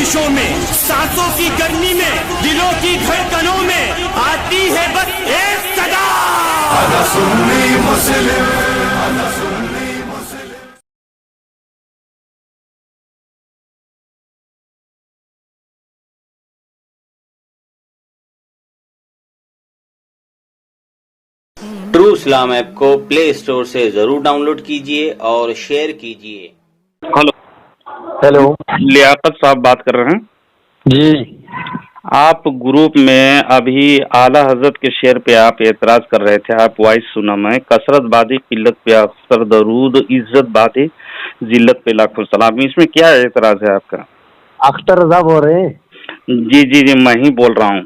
बारिशों में, सांसों की गर्मी में, दिलों की धड़कनों में आती है बस एक सदा, आधा सुन्नी मुस्लिम, आधा सुन्नी मुस्लिम। ट्रू इस्लाम ऐप को प्ले स्टोर से जरूर डाउनलोड कीजिए और शेयर कीजिए। हेलो हेलो लियाकत साहब बात कर रहे हैं जी। आप ग्रुप में अभी आला हजरत के शेर पे आप एतराज कर रहे थे। आप वॉइस सुना मैं, कसरत बादी किल्लत पे अक्सर दरूद, इज्जत बादी जिल्लत पे लाखों सलाम। इसमें क्या एतराज है आपका? अख्तर रजा बोल रहे हैं? जी जी जी मैं ही बोल रहा हूँ।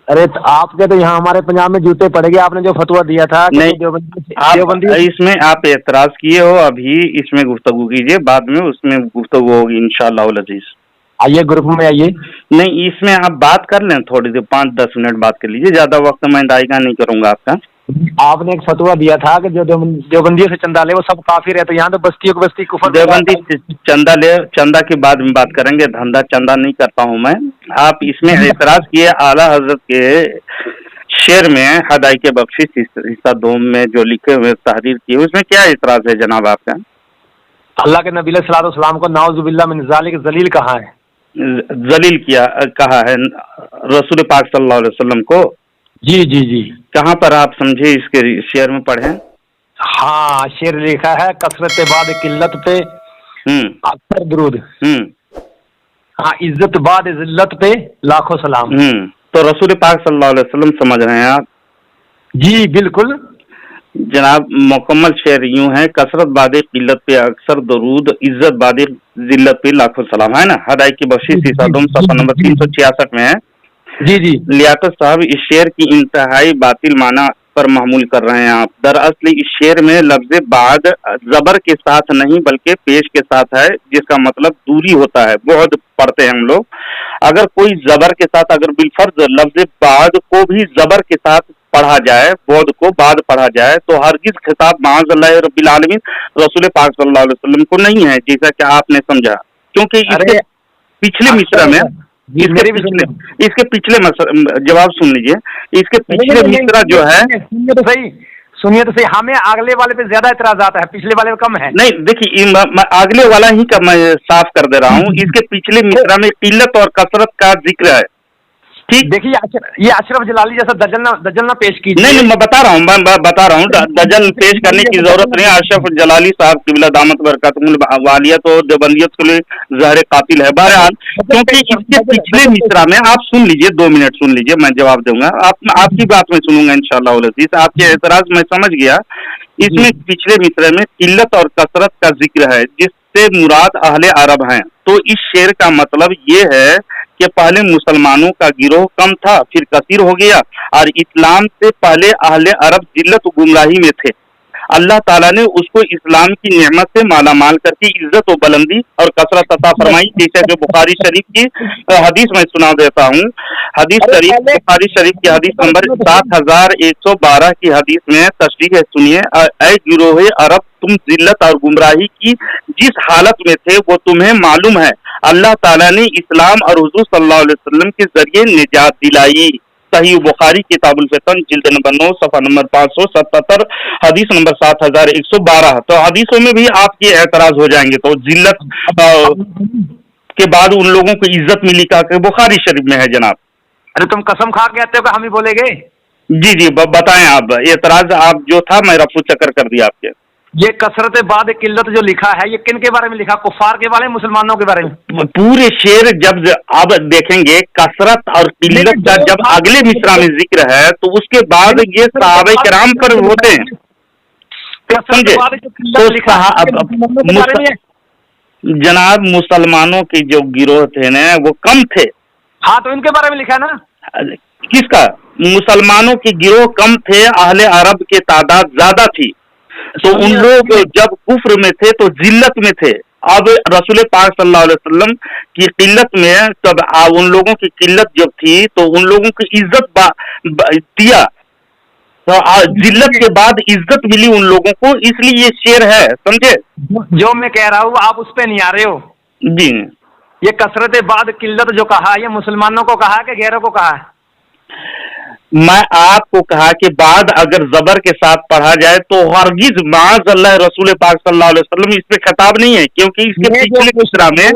अरे तो आपके तो यहाँ हमारे पंजाब में जूते पड़ गए। आपने जो फतवा दिया था कि नहीं, देवबंदी इसमें आप एतराज किए हो, अभी इसमें गुफ्तगू कीजिए, बाद में उसमें गुफ्तगू होगी इंशाअल्लाह उल अजीज। आइए ग्रुप में आइए। नहीं, इसमें आप बात कर लें, थोड़ी देर 5-10 मिनट बात कर लीजिए, ज्यादा वक्त मैं दायका नहीं करूंगा आपका। आपने एक फतवा दिया था कि जो देवबंदियों से चंदा ले वो सब काफिर है, तो यहाँ तो बस्तियों को बस्ती कुफर। देवबंदी चंदा की बात में बात करेंगे, धंधा चंदा नहीं करता हूँ मैं। आप इसमें एतराज किए आला हजरत के शेर में हदाई के बख्शिश हिस्सा 2 में जो लिखे हुए तहरीर की, उसमें क्या एतराज है जनाब आपका? अल्लाह के नबी सल्लल्लाहु को नाउजुबिल्लाह मिन ज़ालिक जलील कहा है। जलील किया कहा है रसूल पाक सल्लल्लाहु अलैहि वसल्लम को। जी जी जी। कहाँ पर आप समझे इसके शेर में पढ़े? हाँ, शेर लिखा है कसरत बाद किल्लत पे अक्सर दरूद, हाँ इज्जत बाद जिल्लत पे लाखों सलाम। तो रसूल पाक सल्लल्लाहु अलैहि वसल्लम समझ रहे हैं आप? जी बिल्कुल जनाब, मुकम्मल शेर यूं है, कसरत बादे किल्लत पे अक्सर दरूद, इज्जत बादे जिल्लत पे लाखों सलाम, है ना? हदाई की बख्शिश हिस्सा 2 सफ़ा नंबर 366 में है। जी जी। लियाकत साहब, इस शेर की इंतहाई बातिल माना पर महमूल कर रहे हैं आप। दरअसल इस शेर में लफ्ज़ बाद जबर के साथ नहीं बल्कि पेश के साथ है, जिसका मतलब दूरी होता है। बहुत पढ़ते हैं हम लोग। अगर कोई जबर के साथ, अगर बिलफर्ज लफ्ज़ बाद को भी जबर के साथ पढ़ा जाए, बौद्ध को बाद पढ़ा जाए, तो हरगिज खिताब माअज़ल्लाह रब्बिल आलमीन रसूल पाक सल्लल्लाहु अलैहि वसल्लम को नहीं है, जैसा कि आपने समझा। क्योंकि इसके पिछले मिसरा में, इसके पिछले जवाब सुन लीजिए, इसके पिछले मिसरा जो है, सुनिए तो सही, हमें अगले वाले पे ज्यादा एतराज आता है, पिछले वाले पे कम है। नहीं देखिए, अगले वाला ही का मैं साफ कर दे रहा हूँ। इसके पिछले मिसरा में किल्लत और कसरत का जिक्र है। ठीक, देखिए ये अशरफ जलाली जैसा दजल ना पेश कीजिए। नहीं, मैं बता रहा हूँ, दजल पेश करने की जरूरत नहीं। अशरफ जलाली साहब क़िबला दामत बरकातुहुल वालिया तो देवबंदियत के लिए ज़हर कातिल है। बहरहाल, क्योंकि इसके पिछले मिसरा में आप सुन लीजिए, 2 मिनट सुन लीजिए, मैं जवाब दूंगा। आपकी बात मैं सुनूंगा इंशाअल्लाह उल अज़ीज़। आपके एतराज मैं समझ गया। इसमें पिछले मिसरे में किल्लत और कसरत का जिक्र है, जिससे मुराद अहले अरब हैं। तो इस शेर का मतलब ये है कि पहले मुसलमानों का गिरोह कम था, फिर कसीर हो गया, और इस्लाम से पहले अहले अरब जिल्लत गुमराही में थे। अल्लाह ताला ने उसको इस्लाम की नेमत से मालामाल करके इज्जत और बुलंदी और कसरत अता फरमाई। जैसे कि बुखारी शरीफ की हदीस मैं सुना देता हूँ। हदीस शरीफ, बुखारी शरीफ की हदीस नंबर 7112 की हदीस में तशरीह सुनिए। ऐ गिरोह अरब, तुम जिल्लत और गुमराही की जिस हालत में थे वो तुम्हें मालूम है। अल्लाह ताला ने इस्लाम और हुजूर सल्लल्लाहु अलैहि वसल्लम के जरिए निजात दिलाई। सही बुखारी किताबुल फितन जिल्द नंबर 9 सफ़ा नंबर 577 हदीस नंबर 7112। तो हदीसों में भी आपके एतराज हो जाएंगे। तो जिल्लत के बाद उन लोगों को इज्जत मिली का बुखारी शरीफ में है जनाब। अरे तुम कसम खा के आते हो कि हम ही बोलेंगे? जी जी, बताएं आप। एतराज आप जो था मैं रफू चक्कर कर दिया आपके। ये कसरत बाद किल्लत जो लिखा है, ये किन के बारे में लिखा? कुफार के बारे में, मुसलमानों के बारे में? पूरे शेर जब आप देखेंगे कसरत और किल्लत का जब अगले मिसरा में जिक्र है, तो उसके बाद ये सहाबा किराम पर होते हैं, समझे? तो जनाब, मुसलमानों के जो गिरोह थे ना वो कम थे। हाँ, तो इनके बारे में लिखा है ना। किसका? मुसलमानों के गिरोह कम थे, अहले अरब के तादाद ज्यादा थी। तो उन लोग जब कुफ्र में थे तो जिल्लत में थे। अब रसूल पाक सल्लल्लाहु अलैहि वसल्लम की किल्लत में, तब उन लोगों की किल्लत जब थी तो उन लोगों की इज्जत दिया, तो जिल्लत के बाद इज्जत मिली उन लोगों को, इसलिए ये शेर है, समझे? जो मैं कह रहा हूँ आप उस पे नहीं आ रहे हो। जी, یہ کثرت بعد قلت جو کہا یہ مسلمانوں کو کہا کہ غیروں کو کہا ہے؟ میں آپ کو کہا کہ بعد اگر زبر کے ساتھ پڑھا جائے تو ہرگز معاذ اللہ رسول پاک صلی اللہ علیہ وسلم اس پہ خطاب نہیں ہے، کیونکہ اس کے پچھلے مصرع میں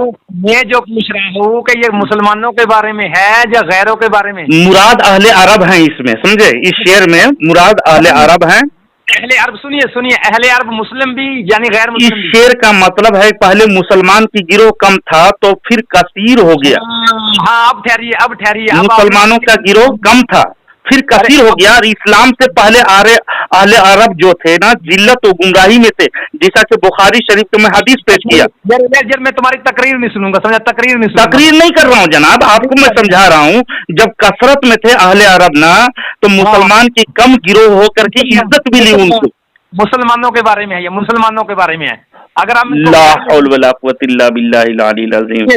جو پوچھ رہا ہوں کہ یہ مسلمانوں کے بارے میں ہے یا غیروں کے بارے میں؟ مراد اہل عرب ہیں، اس میں سمجھے، اس شعر میں مراد اہل عرب ہیں۔ اہل عرب سنیے اہل عرب مسلم بھی یعنی غیر مسلم اس بھی؟ شعر کا مطلب ہے پہلے مسلمان کی گروہ کم تھا تو پھر کثیر ہو گیا۔ ہاں اب ٹھہریے مسلمانوں کا گروہ کم تھا پھر کثیر ہو گیا، اور اسلام سے پہلے اہل عرب جو تھے نا ذلت و گمراہی میں تھے، جیسا کہ بخاری شریف میں حدیث پیش کیا۔ میں تمہاری تقریر نہیں سنوں گا، سمجھا؟ تقریر نہیں کر رہا ہوں جناب، آپ کو میں سمجھا رہا ہوں، جب کثرت میں تھے اہل عرب نا تو مسلمان کی کم گروہ ہو کر کے عزت ملی ان کو۔ مسلمانوں کے بارے میں ہے، یہ مسلمانوں کے بارے میں ہے۔ اگر ہم لا حول ولا قوت الا باللہ العلی العظیم۔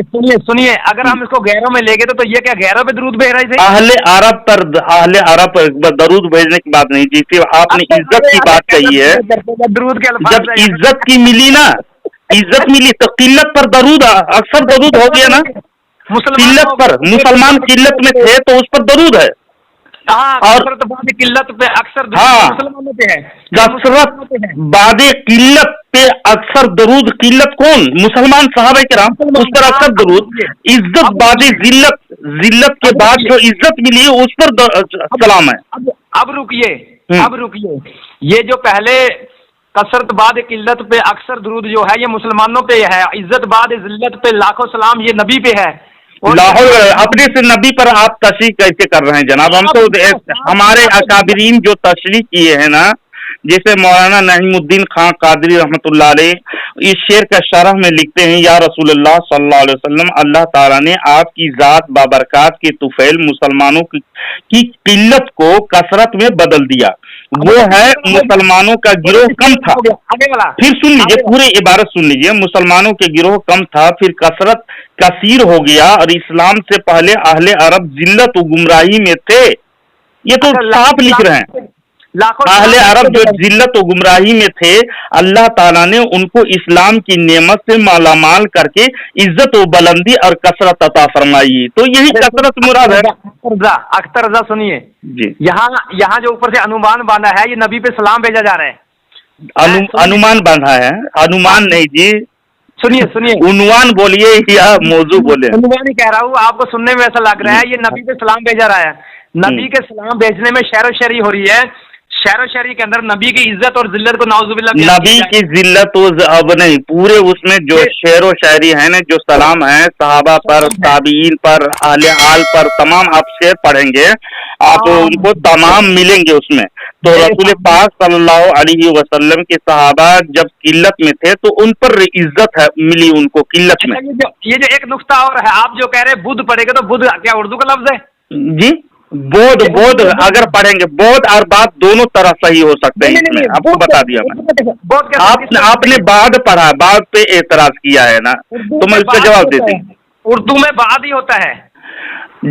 سنیے اگر ہم اس کو غیروں میں لے گئے تو یہ کیا غیروں پہ درود بھیج رہے تھے؟ اہل عرب پر درود بھیجنے کی بات نہیں، جس سے آپ نے عزت کی بات کہی ہے، درود کے الفاظ جب عزت کی ملی نا، عزت ملی تو قلت پر درود، اکثر درود ہو گیا نا، قلت پر مسلمان قلت میں تھے تو اس پر درود ہے، اور قلت پہ اکثر مسلمانوں پہ ہے، کثرت بعد قلت پہ اکثر درود، قلت کون؟ مسلمان صحابہ کرام، اس پر اکثر درود، عزت بعد ذلت کے بعد جو عزت ملی اس پر سلام ہے۔ اب رکیے یہ جو پہلے کثرت بعد قلت پہ اکثر درود جو ہے یہ مسلمانوں پہ ہے، عزت بعد ذلت پہ لاکھوں سلام یہ نبی پہ ہے۔ لاہور اپنے سے نبی پر آپ تشریح کیسے کر رہے ہیں جناب؟ ہم تو ہمارے اکابرین جو تشریح کیے ہیں نا، جیسے مولانا نعیم الدین خان قادری رحمۃ اللہ علیہ، اس شعر کا شرح میں لکھتے ہیں، یا رسول اللہ صلی اللہ علیہ وسلم، اللہ تعالیٰ نے آپ کی ذات بابرکات کے طفیل مسلمانوں کی قلت کو کثرت میں بدل دیا، وہ ہے مسلمانوں کا گروہ کم تھا۔ پھر سن لیجیے، پورے عبارت سن لیجیے، مسلمانوں کے گروہ کم تھا پھر کثرت کثیر ہو گیا، اور اسلام سے پہلے اہل عرب ذلت و گمراہی میں تھے۔ یہ تو صاف لکھ رہے ہیں، اہل عرب جو ذلت و گمراہی میں تھے، اللہ تعالیٰ نے ان کو اسلام کی نعمت سے مالا مال کر کے عزت و بلندی اور کثرت عطا فرمائی، تو یہی کثرت مراد ہے۔ اختر رضا سنیے جی، یہاں جو اوپر سے انومان باندھا ہے یہ نبی پہ سلام بھیجا جا رہا ہے، انومان باندھا ہے، انومان نہیں جی، سنیے عنوان بولیے یا موضوع بولے؟ عنوان ہی کہہ رہا ہوں، آپ کو سننے میں ایسا لگ رہا ہے یہ نبی پہ سلام بھیجا رہا ہے۔ نبی کے سلام بھیجنے میں شعر و شاعری ہو رہی ہے، شعر و شاعری کے اندر نبی کی عزت اور ذلت کو نعوذ باللہ نبی کی ذلت اب نہیں، پورے اس میں جو شعر و شاعری ہے نا، جو سلام ہے صحابہ پر، تابعین پر، اہل آل پر، تمام آپ شعر پڑھیں گے آپ ان کو تمام ملیں گے اس میں۔ تو رسول پاک صلی اللہ علیہ وسلم کے صحابہ جب قلت میں تھے تو ان پر عزت ملی ان کو قلت میں۔ یہ جو ایک نقطہ اور ہے، آپ جو کہہ رہے بدھ پڑھے گا تو بدھ کیا اردو کا لفظ ہے؟ جی، بودھ اگر پڑھیں گے، بودھ اور بات دونوں طرح صحیح ہو سکتے ہیں، اس میں آپ کو بتا دیا میں۔ آپ نے بعد پڑھا، بعد پہ اعتراض کیا ہے نا، تو میں اس کا جواب دیتی ہوں۔ اردو میں بعد ہی ہوتا ہے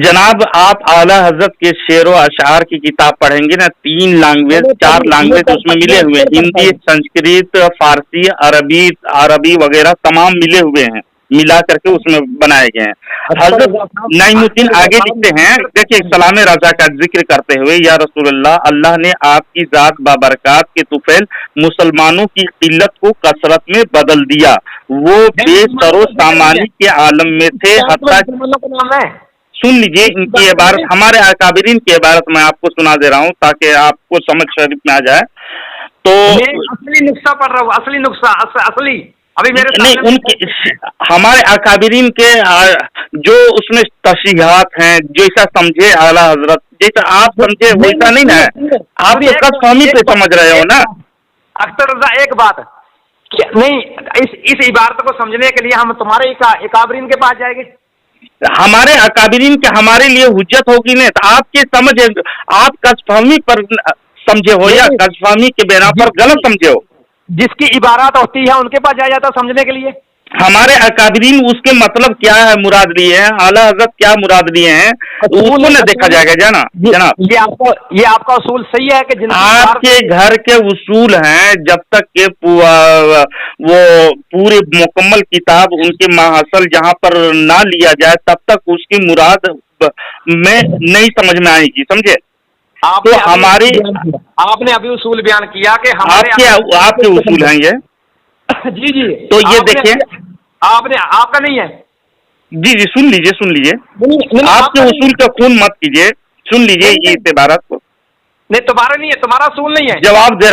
جناب، آپ اعلیٰ حضرت کے شعر و اشعار کی کتاب پڑھیں گے نا، 3 لینگویج 4 لینگویج اس میں ملے ہوئے ہیں، ہندی، سنسکرت، فارسی، عربی وغیرہ تمام ملے ہوئے ہیں، ملا کر کے اس میں بنائے گئے ہیں۔ حضرت نعیم الدین آگے لکھتے ہیں، دیکھیے سلام رضا کا ذکر کرتے ہوئے، یا رسول اللہ، اللہ نے آپ کی ذات بابرکات کے طفیل مسلمانوں کی قلت کو کثرت میں بدل دیا، وہ بے سر و سامانی کے عالم میں تھے، حتیٰ سن لیجیے ان کی عبارت، ہمارے اکابرین کی عبارت میں آپ کو سنا دے رہا ہوں تاکہ آپ کو سمجھ شریف میں آ جائے۔ تو اصلی نقصہ پڑھ رہا ہوں، اصلی نقصہ اصلی ابھی میرے نہیں، ان کے ہمارے اکابرین کے جو اس میں تشریحات ہیں، جیسا سمجھے اعلیٰ حضرت، جیسا آپ سمجھے ویسا نہیں نا، آپ تو غلط فہمی سے سمجھ رہے ہو نا۔ اختر رضا ایک بات نہیں، اس عبارت کو سمجھنے کے لیے ہم تمہارے اکابرین کے پاس جائیں گے، ہمارے اکابرین کے ہمارے لیے حجت ہوگی نہیں، تو آپ کے سمجھ، آپ غلط فہمی پر سمجھے ہو یا غلط فہمی کے بنا پر غلط سمجھے ہو، جس کی عبارات ہوتی ہے ان کے پاس جایا جاتا سمجھنے کے لیے۔ हमारे अकाबरीन उसके मतलब क्या है मुराद लिए हैं, आला हजरत क्या मुराद लिए हैं, उसको न देखा जाएगा जनाब। ये आपका उसूल सही है कि आपके घर के उसूल हैं, जब तक के वो पूरे मुकम्मल किताब उनके माहसल जहाँ पर ना लिया जाए तब तक उसकी मुराद में नहीं समझ में आएगी, समझे। तो हमारी आपने अभी उसूल बयान किया कि हमारे आपके उसूल हैं ये। जी जी, तो ये देखिए, आपने आपका नहीं है। जी जी, सुन लीजिए आपके उसूल का खून मत कीजिए, सुन लीजिए ये इबारत को। नहीं, तुम्हारा नहीं है, तुम्हारा उसूल नहीं है। जवाब दे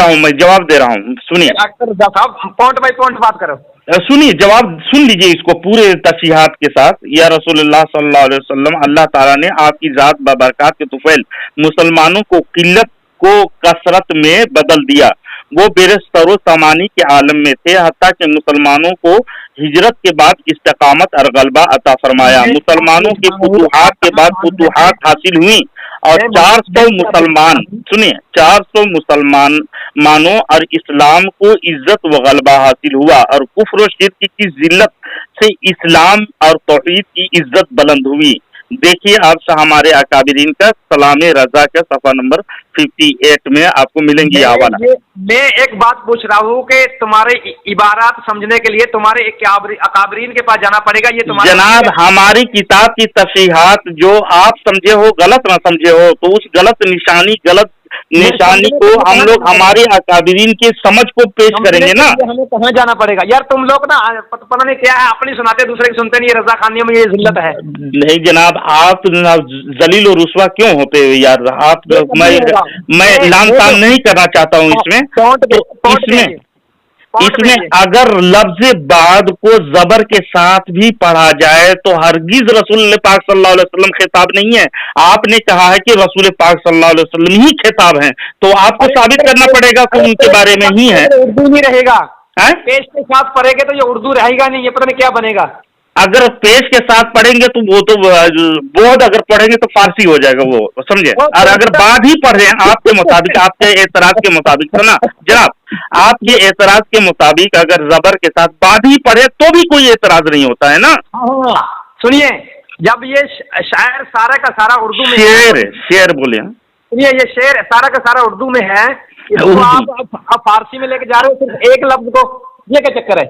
रहा हूँ, सुनिए। पॉइंट बाय पॉइंट बात करो, सुनिए, जवाब सुन लीजिए इसको पूरे तशरीहात के साथ। या रसूलुल्लाह सल्लल्लाहु अलैहि वसल्लम, अल्लाह ताला ने आपकी जात बबरकात के तुफैल मुसलमानों को किल्लत को कसरत में बदल दिया। वो बेरस्तरो तमानी के आलम में थे, हत्ता कि मुसलमानों को हिजरत के बाद इस्तिकामत और गलबा अता फरमाया। मुसलमानों के फुतूहात के बाद फुतूहात हासिल हुई और 400 मुसलमान, सुनिए, 400 मुसलमानों और इस्लाम को इज्जत व गलबा हासिल हुआ और कुफ्र व शिर्क की जिल्लत से इस्लाम और तौहीद की इज्जत बुलंद हुई। देखिए आप हमारे अकाबिरीन का सलाम रजा का सफा नंबर 58 में आपको मिलेंगी हवाला। मैं एक बात पूछ रहा हूँ कि तुम्हारे इबारात समझने के लिए तुम्हारे अकाबरीन के पास जाना पड़ेगा। ये तुम्हारे जनाब, हमारी किताब की तफसीहात जो आप समझे हो, गलत ना समझे हो, तो उस गलत निशानी को हम लोग हमारे अकाबरीन के समझ को पेश करेंगे ना। हमें कहाँ जाना पड़ेगा यार? तुम लोग ना पता नहीं क्या है, अपनी सुनाते दूसरे की सुनते नहीं। रजा खानियों में ये जिल्लत है। नहीं जनाब, आप जलील और रुस्वा क्यों होते हो यार? आप मैं लाम ताम नहीं करना चाहता हूँ इसमें अगर लफ्ज बाद को जबर के साथ भी पढ़ा जाए तो हरगिज रसूल पाक सल्लल्लाहु अलैहि वसल्लम खिताब नहीं है। आपने कहा है कि रसूल पाक सल्लल्लाहु अलैहि वसल्लम ही खिताब हैं, तो आपको साबित करना पड़ेगा कि उनके बारे में ही है। उर्दू नहीं रहेगा, पेश के साथ पढ़ेंगे तो ये उर्दू रहेगा नहीं, ये पता नहीं क्या बनेगा। अगर पेश के साथ पढ़ेंगे तो वो तो बहुत, अगर पढ़ेंगे तो फारसी हो जाएगा वो, समझे। और अगर बाद ही पढ़ रहे हैं आपके मुताबिक, आपके एतराज के मुताबिक, सुना जनाब, आपके एतराज के मुताबिक अगर जबर के साथ बाद ही पढ़े तो भी कोई एतराज नहीं होता है ना। सुनिए, जब ये शायर सारा का सारा उर्दू में, शेर बोले, सुनिए, ये शेर सारा का सारा उर्दू में है, इसको आप फारसी में लेके जा रहे हो सिर्फ एक लफ्ज को, ये क्या चक्कर है?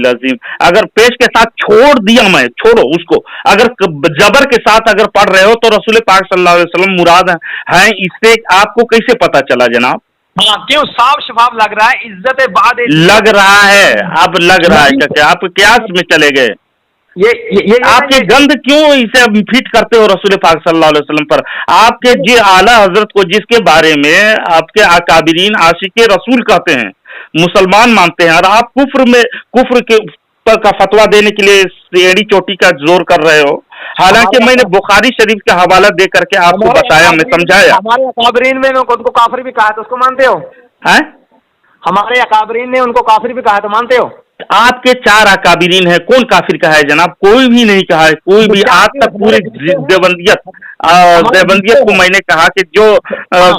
अज़ीम। अगर पेश के साथ छोड़ दिया, मैं छोड़ो उसको, अगर जबर के साथ अगर पढ़ रहे हो तो रसूल पाक सल्लल्लाहु अलैहि वसल्लम मुराद है, इससे आपको कैसे पता चला जनाब? हाँ, क्यों साफ शफाफ लग रहा है, इज्जत बाद लग रहा है, अब लग रहा है क्या? आप क्यास में चले गए? ये आपके गंद क्यों इसे फिट करते हो रसूल पाक सल्लल्लाहु अलैहि वसल्लम पर? आपके जी आला हजरत को, जिसके बारे में आपके अकाबिरीन आशिके रसूल कहते हैं, मुसलमान मानते हैं, और आप कुफ्र के का फतवा देने के लिए एड़ी चोटी का जोर कर रहे हो। हालांकि मैंने बुखारी शरीफ का हवाला दे करके आपको बताया, मैं समझाया। हमारे अकाबिरीन में उनको काफिर भी कहा है, तो उसको मानते हो? हैं? हमारे अकाबिरीन ने उनको काफिर भी कहा है, तो मानते हो? आपके 4 अकाबिरीन है, कौन काफिर कहा है जनाब? कोई भी नहीं कहा है, कोई भी आज तक। पूरी देवबंदियत को मैंने कहा कि जो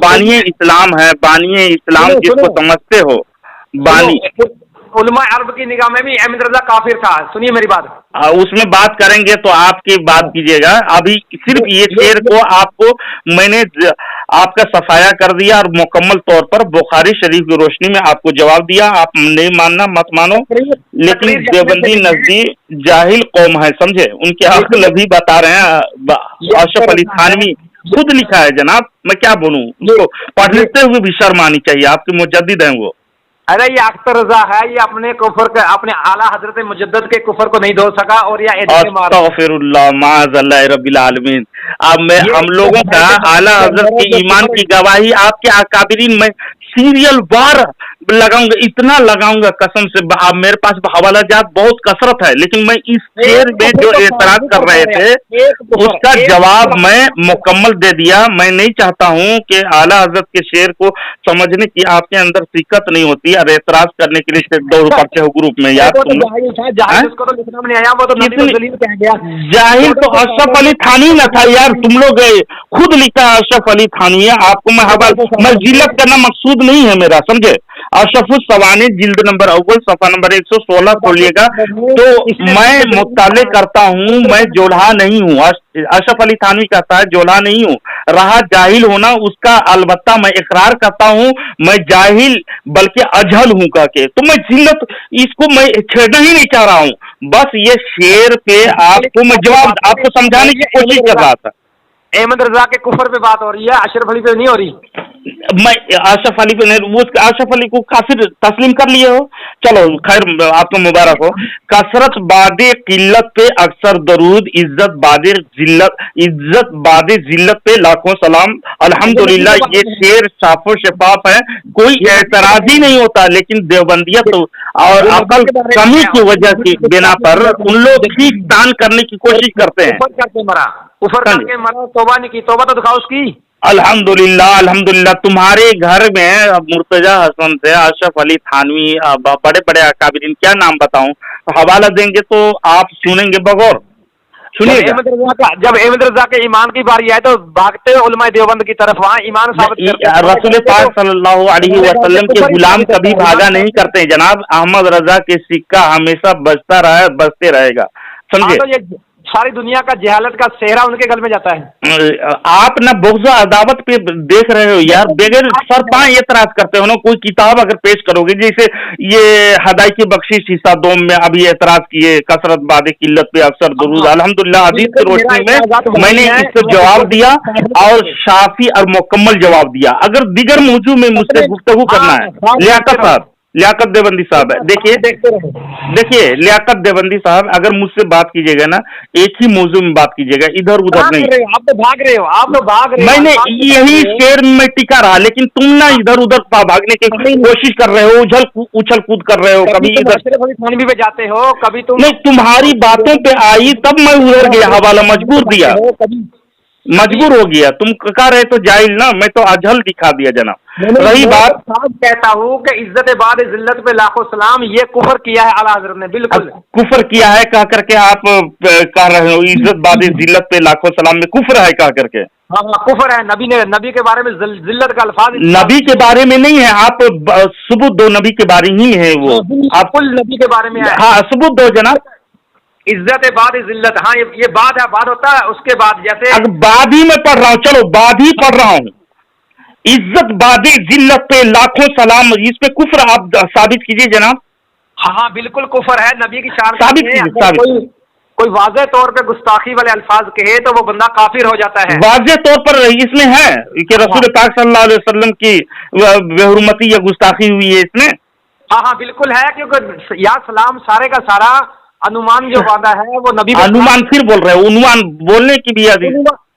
बानिए इस्लाम है, बानिए इस्लाम जिसको समझते हो, बानी उलमा अरब की निगाह में भी अहमद रजा काफिर था। सुनिए मेरी बात, उसमें बात करेंगे तो आपकी बात कीजिएगा। अभी सिर्फ ये शेर को आपको मैंने आपका सफाया कर दिया और मुकम्मल तौर पर बुखारी शरीफ की रोशनी में आपको जवाब दिया। आप नहीं मानना मत मानो, लेकिन देवबंदी नजदीक जाहिल कौम है, समझे। उनके अक्ल भी बता रहे हैं, अशरफ अली थानवी खुद लिखा है जनाब, मैं क्या बोलूं उसको पढ़ते हुए भी शर्म आनी चाहिए। आपके मुजद्दिद हैं वो। अरे ये अख्तर रजा है, ये अपने कुफर के, अपने आला हजरत मुजद्दद के कुफर को नहीं धो सका और या अस्तगफिरुल्लाह माअज़ल्लाह रब्बिल आलमीन। अब मैं हम लोगों का आला हजरत की ईमान की गवाही आपके अकाबिरीन में सीरियल वार लगाऊंगा, इतना लगाऊंगा कसम से। आप मेरे पास हवाला जात बहुत कसरत है, लेकिन मैं इस शेर में जो एतराज कर रहे थे उसका जवाब मैं मुकम्मल दे दिया। मैं नहीं चाहता हूं कि आला हजरत के शेर को समझने की आपके अंदर दिक्कत नहीं होती और एतराज करने के लिए दौड़ पड़ते हो ग्रुप में। यार जाहिल तो अशरफ अली थानी न था यार, तुम लोग खुद लिखा अशरफ अली थानी है। आपको मैं जिल्लत करना मकसूद नहीं है मेरा, समझे। अशरफुस सवानी जिल्द नंबर अव्वल सफा नंबर 116 खोलिएगा। तो मैं मुत्ताले करता हूँ, मैं जोल्हा नहीं हूँ। अशरफ अली थानवी कहता है जोल्हा नहीं हूँ, रहा जाहिल होना उसका अलबत्ता मैं इकरार करता हूँ, मैं जाहिल बल्कि अजहल हूँ करके। तो मैं जिल्लत इसको मैं छेड़ना ही नहीं चाह रहा हूँ, बस ये शेर पे आपको मैं जवाब आपको समझाने की कोशिश कर रहा था। अहमद रजा के कुफर पे बात हो रही है, अशरफ अली पे नहीं हो रही। मैं अशरफ अली पे नहीं, वो अशरफ अली को काफिर तस्लीम कर लिए हो, चलो खैर आपको मुबारक हो। कसरत बादे किल्लत पे अक्सर दरूद, इज्जत बादे जिल्लत पे लाखों सलाम। अल्हम्दुलिल्लाह ये शेर साफो शफाफ है, कोई एतराज ही नहीं होता, लेकिन देवबंदियत और अकल कमी की वजह की बिना पर उन लोग ठीक तान करने की कोशिश करते हैं। कुफर करके मरा, तौबा नहीं की, तौबा तो दिखाओ उसकी। अल्हम्दुलिल्लाह तुम्हारे घर में मुर्तजा हसन थे, अशरफ अली थानवी, बड़े बड़े अकाबिरीन, क्या नाम बताऊं, हवाला देंगे तो आप सुनेंगे बगौर, सुनिएगा। जब अहमद रजा के ईमान की बारी आए तो भागते उलमा देवबंद की तरफ, वहाँ ईमान साबित करते। रसूल पाक सल्लल्लाहु अलैहि वसल्लम के गुलाम कभी भागा नहीं करते जनाब। अहमद रजा के सिक्का हमेशा बजते रहेगा, समझे। सारी दुनिया का जहालत का सेहरा उनके गल में जाता है। आप ना बुग़्ज़ अदावत पे देख रहे हो यार, बगैर सर पाए एतराज करते हो ना। कोई किताब अगर पेश करोगे, जैसे ये हदाई की बख्शिश हिस्सा 2 में अभी एतराज किए, कसरत बादे किल्लत पे अक्सर दुरूद, अल्हम्दुलिल्लाह हदीस की रोशनी में मैंने इससे जवाब दिया और शाफी और मुकम्मल जवाब दिया। अगर दीगर मौजू में मुझसे गुफ्तगू करना है, लियाकत देवबंदी साहब है, देखिए लियाकत देवबंदी साहब, अगर मुझसे बात कीजिएगा ना, एक ही मौजू में बात कीजिएगा, इधर उधर नहीं। आप तो भाग रहे हो, मैंने यही शेर में टिका रहा, लेकिन तुम ना इधर उधर भागने की कोशिश कर रहे हो, उछल कूद कर रहे हो, कभी इधर पे जाते हो, कभी तुम नहीं, तुम्हारी बातों पे आई तब मैं उधर गया, हवाला मजबूर हो गया। तुम कह रहे तो जाहिल ना, मैं तो अजहल दिखा दिया जनाब। रही बात, कहता हूँ कि इज्जत बाद जिल्लत पे लाखों सलाम, ये कुफर किया है आला हज़रत ने, बिल्कुल कुफर किया है कह करके आप कह रहे हो। इज्जत बाद जिल्लत पे लाखों सलाम में कुफर है कह करके। हाँ कुफर है। नबी के बारे में जिल्लत का अल्फाज नबी के बारे में नहीं है, आप सबूत दो, नबी के बारे ही है वो, आप कुल नबी के बारे में है। हाँ सबूत दो जनाब। इज्जत बाद जिल्लत, हाँ ये बाद है, बाद होता है उसके बाद, जैसे अब बाद ही मैं पढ़ रहा हूँ, चलो बाद ही पढ़ रहा हूँ। इज्जत बादे जिल्लत पे लाखों सलाम, इस पे कुफ्र आप साबित कीजिए जनाब। हाँ बिल्कुल कुफर है, नबी की शान साबित कीजिए। कोई वाज़ेह तौर पे गुस्ताखी वाले अल्फाज कहे तो वो बंदा काफिर हो जाता है। वाज़ेह तौर पर इसमें है कि रसूल पाक सल्लल्लाहु अलैहि वसल्लम की बेहुरमती या गुस्ताखी हुई है इसमें। हाँ बिल्कुल है, क्योंकि या सलाम सारे का सारा अनुमान जो वादा है वो नबी, अनुमान फिर बोल रहे हो, उन्वान बोलने की भी याद।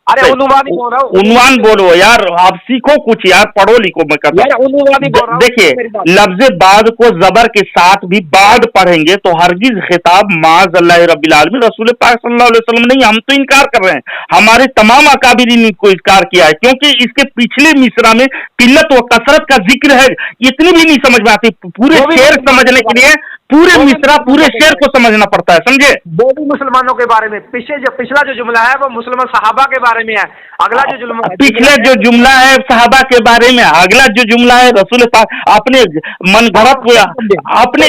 अरे उन्वान ही बोल रहा हूँ, उन्वान बोलो यार, आप सीखो कुछ यार, पढ़ो लिखो। मैं कहता देखिए, लफ्ज बाद को जबर के साथ भी बाद पढ़ेंगे तो हरगिज खिताब माज़ अल्लाह रब्बिल आलमीन रसूल पाक सल्लल्लाहु अलैहि वसल्लम नहीं, हम तो इनकार कर रहे हैं, हमारे तमाम अकाबिरीन को इनकार किया है, क्योंकि इसके पिछले मिसरा में किल्लत व कसरत का जिक्र है। इतनी भी नहीं समझ में आती, पूरे शेर समझने के लिए पूरे मिसरा पूरे शेर को समझना पड़ता है, समझे। वो भी मुसलमानों के बारे में, पिछला जो जुमला है वो मुसलमान सहाबा के बारे में है, अगला जो जुमला पिछले जो जुमला है सहाबा के बारे में, अगला जो जुमला है रसूल पाक। अपने मन घड़त अपने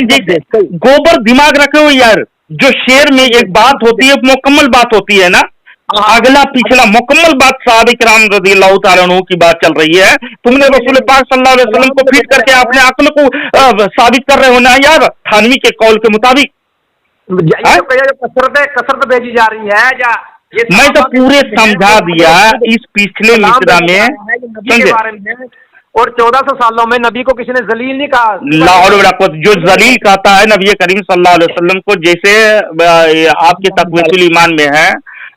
गोबर दिमाग रखे हो यार, जो शेर में एक बात होती है मुकम्मल बात होती है ना, अगला पिछला मुकम्मल बात साहब इकराम रज़ियल्लाहु तआला अन्हु की बात चल रही है, तुमने रसूल पाक सल्लल्लाहु अलैहि वसल्लम को फिट करके अपने अक्ल को साबित कर रहे हो ना यार, थानवी के कौल के मुताबिक। कसरत भेजी जा रही है या मैं तो पूरे समझा दिया इस पिछले मिसरा में, और 1400 सालों में नबी को किसी ने जलील नहीं कहा। लाहौल जो जलील कहता है नबी करीम सल्लल्लाहु अलैहि वसल्लम को, जैसे आपके तक़वीतुल ईमान में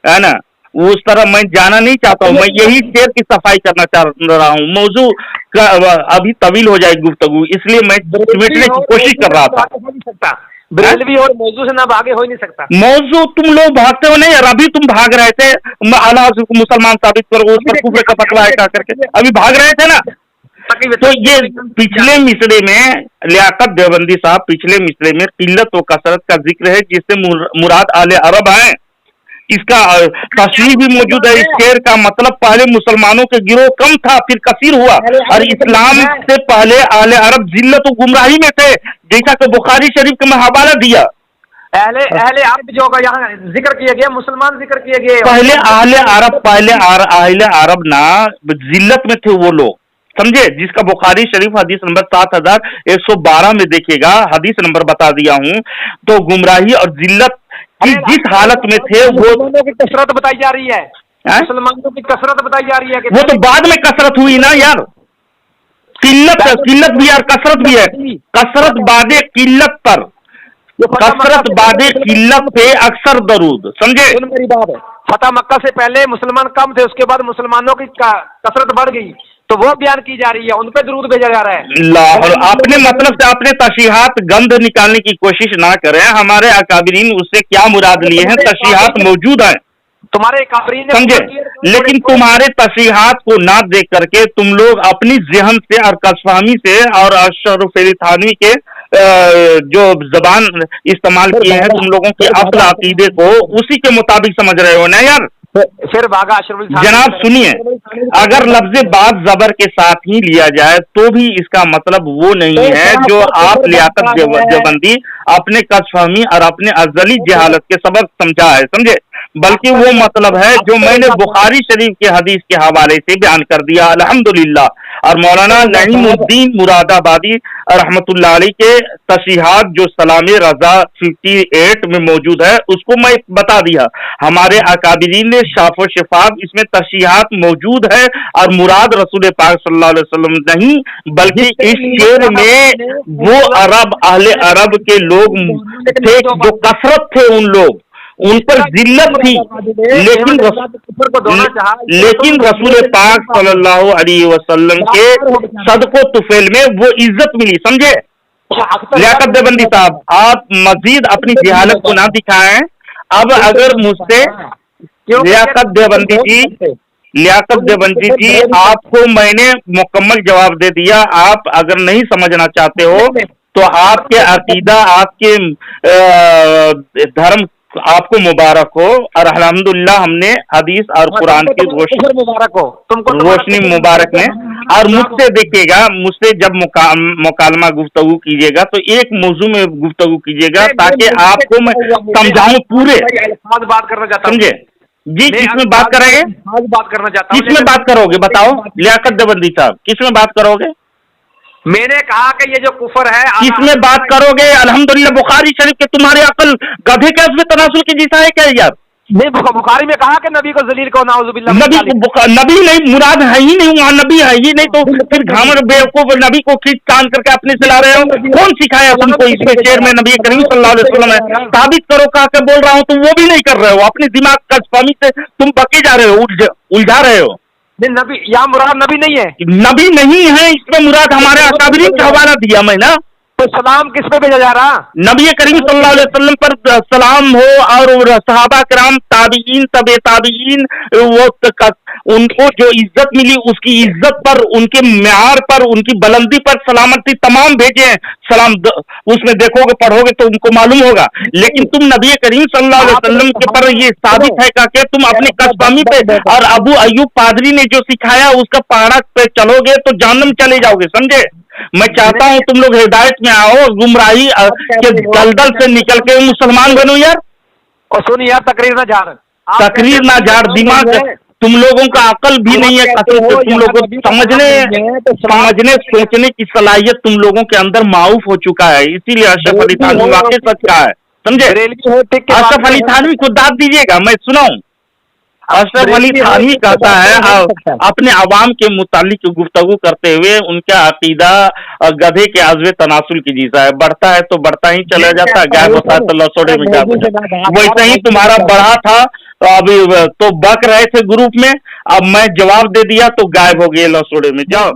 है ना, उस तरह मैं जाना नहीं चाहता हूँ। मैं यही शेर की सफाई करना चाह रहा हूँ। मौजू अभी तवील हो जाएगी गुफ्तगू, इसलिए मैं समेटने की कोशिश कर रहा था। बरेलवी और मौजू से ना भागे हो ही नहीं सकता। मौजू तुम लोग भागते हो नहीं यार, अभी तुम भाग रहे थे आला को मुसलमान साबित करो, उस पर कुफर का पकड़ा है करके अभी भाग रहे थे ना। तो ये पिछले मिसरे में लियाकत देवबंदी साहब, पिछले मिसरे में किल्लत व कसरत का जिक्र है, जिससे मुराद आले अरब है। इसका तस्वीर भी मौजूद है। इस शेर का मतलब पहले मुसलमानों के गिरोह कम था, फिर कसीर हुआ, और इस्लाम से पहले अहले अरब जिल्लत और गुमराही में थे, जैसा कि बुखारी शरीफ का मैं हवाला दिया। अहले अरब जो यहाँ जिक्र किया गया, मुसलमान जिक्र किए गए, पहले अहले अरब ना जिल्लत में थे वो लोग, समझे, जिसका बुखारी शरीफ हदीस नंबर 7112 में देखिएगा, हदीस नंबर बता दिया हूँ। तो गुमराही और जिल्लत की जिस हालत में थे वो की कसरत बताई जा रही है, मुसलमानों की कसरत बताई जा रही है कि वो तो बाद में कसरत हुई ना यार, किल्लत भी यार कसरत भी है, कसरत बादे किल्लत पर, कसरत बादे किल्लत पे अक्सर दरूद, समझे। मेरी बात है, फतह मक्का से पहले मुसलमान कम थे, उसके बाद मुसलमानों की कसरत बढ़ गई, तो वो बयान की जा रही है, उन पे दरूद भेजा जा रहा है। लाहौर अपने मतलब से अपने तशीहात गंध निकालने की कोशिश ना करें, हमारे अकाबिरीन उससे क्या मुराद लिए हैं, तशीहात मौजूद हैं, तुम्हारे अकाबिरीन समझे। लेकिन तुम्हारे तशीहात को ना देख करके तुम लोग अपनी ज़हन से और कसफहमी से और अशरफ अली थानवी के जो जबान इस्तेमाल किए हैं, तुम लोगों के असल अकीदे को उसी के मुताबिक समझ रहे हो ना यार। फिर भागा अशरफ अली थानवी। जनाब सुनिए, अगर लफ्ज़ बात जबर के साथ ही लिया जाए तो भी इसका मतलब वो नहीं है जो आप लियाकत देवबंदी अपने कसफहमी और अपने अजली जहालत के सबब समझा है, समझे, बल्कि वो मतलब है जो मैंने बुखारी शरीफ के हदीस के हवाले से बयान कर दिया, अल्हम्दुलिल्लाह। और मौलाना नईमुद्दीन मुरादाबादी रहमतुल्लाह अलैह के तशीहात जो सलामे रजा 58 में मौजूद है, उसको मैं बता दिया। हमारे अकाबिरीन ने शाफो शिफाब इसमें तशीहात मौजूद है, और मुराद रसूल पाक सल्लल्लाहु अलैहि वसल्लम नहीं, बल्कि इस शेर में वो अरब अहले अरब के लोग थे जो कसरत थे, उन पर जिल्लत थी, लेकिन रसूल पाक सल्लल्लाहु अलैहि वसल्लम के सदको तुफैल में वो इज्जत मिली, समझे। लियाकत देवबंदी साहब, आप मजीद अपनी जहालत को ना दिखाएं। अब अगर मुझसे लियाकत देवबंदी जी आपको मैंने मुकम्मल जवाब दे दिया, आप अगर नहीं समझना चाहते हो तो आपके अकीदा, आपके धर्म आपको मुबारक हो, और अल्हम्दुलिल्लाह हमने हदीस और कुरान की रोशनी मुबारक में। और मुझसे देखिएगा, मुझसे जब मुकालमा गुफ्तगू कीजिएगा तो एक मौजू में गुफ्तगू कीजिएगा, ताकि आपको मैं समझाऊं पूरे, बात करना चाहता हूं। समझे जी। किसमें बात करेंगे, बात करना चाहता हूं, किसमें बात करोगे बताओ लियाकत देवबंदी साहब, किसमें बात करोगे? मैंने कहा कि ये जो कुफर है, किसमें बात करोगे? अल्हम्दुलिल्लाह बुखारी शरीफ के तुम्हारी अकल गधे के उसमें तनासुल की जैसा है क्या यार? नहीं, बुखारी में कहा कि नबी को जलील को नाउजुबिल्लाह, नबी नहीं, मुराद है ही नहीं, वहाँ नबी है ही नहीं, तो फिर घामर बेवकूफ नबी को खींच तान करके अपने से ला रहे हो। कौन सिखाया तुमको इसमें शेर में नबी करीम सल्लल्लाहु अलैहि वसल्लम है? साबित करो, कहा के बोल रहा हूँ, तो वो भी नहीं कर रहे हो, अपने दिमाग का फामी से तुम बके जा रहे हो, उलझा रहे हो। नबी या मुराद नबी नहीं है, नबी नहीं है, इसमें मुराद हमारे अकाबिरीन का हवाला दिया मैं ना। तो सलाम किस पे भेजा जा रहा? नबी करीम सल्लल्लाहु अलैहि वसल्लम पर सलाम हो, और सहाबा किराम, ताबीईन, तबे ताबीईन, वो उनको जो इज्जत मिली उसकी इज्जत पर, उनके म्यार पर, उनकी बुलंदी पर सलामती तमाम भेजे हैं। सलाम उसमें देखोगे, पढ़ोगे तो उनको मालूम होगा। लेकिन तुम नबी करीम सल्लल्लाहु अलैहि वसल्लम के पर ये साबित है कि तुम अपने कसबामी पे और अबू अयूब पादरी ने जो सिखाया उसका पहाड़ा पे चलोगे तो जहन्नम चले जाओगे, समझे। मैं चाहता हूँ तुम लोग हिदायत में आओ, गुमराही के दलदल से निकल के मुसलमान बनो यार। और सुनिए यार, तकरीर ना झाड़ दिमाग, तुम लोगों का अकल भी नहीं है, तुम लोगों को समझने सोचने की सलाहियत तुम लोगों के अंदर माऊफ हो चुका है। इसीलिए अशरफ अली थानवी वाकई सच कहा है, समझे। अशरफ अली थानवी को दाद दीजिएगा, मैं सुनाऊं। अशरफ अली थानवी कहता है, अपने अवाम के मुतालिक गुफ्तगू करते हुए, उनका अकीदा गधे के आज़वे तनासुल की जैसा है, बढ़ता है तो बढ़ता ही चला जाता है, गायब होता है तो लसोड़े में जाता है। वैसे ही तुम्हारा बढ़ा था, तो अभी तो बक रहे थे ग्रुप में, अब मैं जवाब दे दिया तो गायब हो गए लसोड़े में, जाओ।